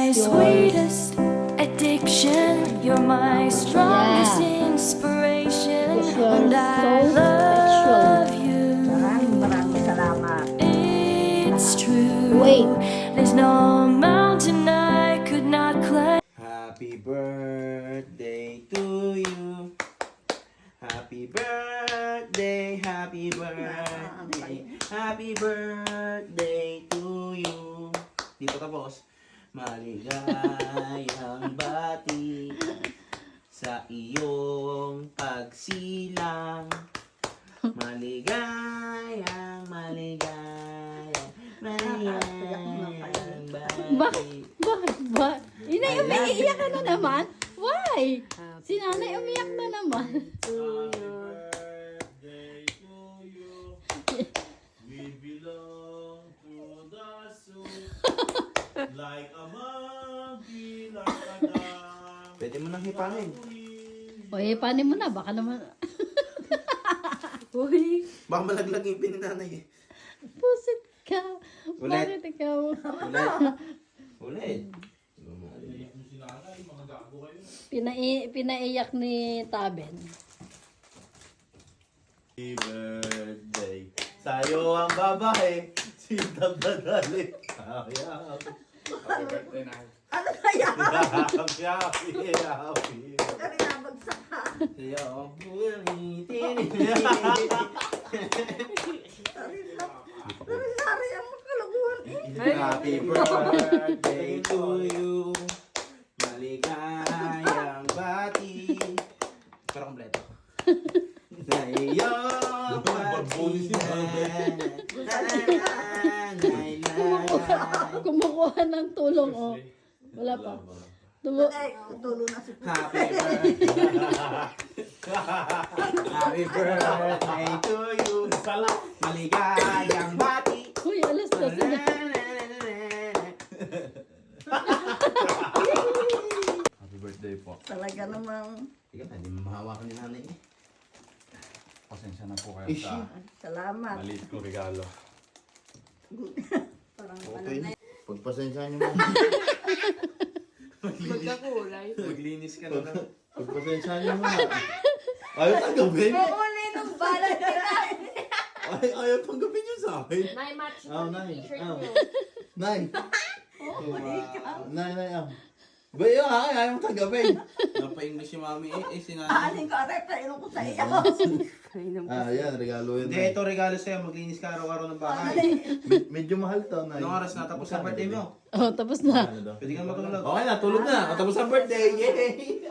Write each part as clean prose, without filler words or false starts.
my sweetest addiction. You're my strongest inspiration. Yes, you're And I so love you. Maraming salamat. It's true. Wait. There's no mountain I could not climb. Happy birthday to you. Happy birthday, happy birthday, happy birthday to you. Di pa tapos. Maligayang bati sa iyong pagsilang. Maligayang bati. Bakit ba? Inay, umiiyak ka na naman? Why? Si nanay umiyak na naman. Birthday to you. We belong to the zoo. Like a monkey, like a dog. Pwede mo nang hipahin. O, panin mo na. Baka naman... Uy, Baka malaglag yung pininanay eh. pusit ka. Ulit. Bakit ikaw? Ulit. Pinaiyak ni Taben. Happy birthday. Sa'yo ang babae. Sintang dadali. Happy birthday na. Ano kaya? Happy. Ano nabagsak ka? Sa'yo. Sari ang makalaguan eh. Happy birthday to you. Maligayang bati. Pero kompleto. Sa iyong Kumukuha ng tulong, oh. Wala pa. Ay, tulo na si Happy birthday. Happy birthday to you. Maligayang bati. Uy, alas na sila. Happy birthday po. Talaga namang Ikaw, hindi mo mahawakan ni nanay eh. Pasensya na po kayo Ish. sa salamat. maliit kong regalo. Parang Okay. Pagpasensya niyo mo. Maglinis ka na lang. Pagpasensya niyo mo na. Ayaw tanggapin. Kukunin ng balat nila. Ayaw tanggapin yun sa akin. Nay, match Oh, yung Nay. t-shirt Oh. niyo. Nay. Nay. Bayo ha, ayaw tanggapin. Napa-English yung mami eh. Sinanay. Aanin ko, aray, painom ko sa iyo. Yan, regalo yun. Hindi, ito regalo sa'yo. Maglinis ka araw-araw ng bahay. Medyo mahal to, Nay. Anong oras na? Tapos sa birthday mo. Oh, tapos na. Ano daw? Pwede kang matulog. Okay na, tulog na. Tapos ang birthday. Yay!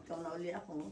Ikaw na uli ako.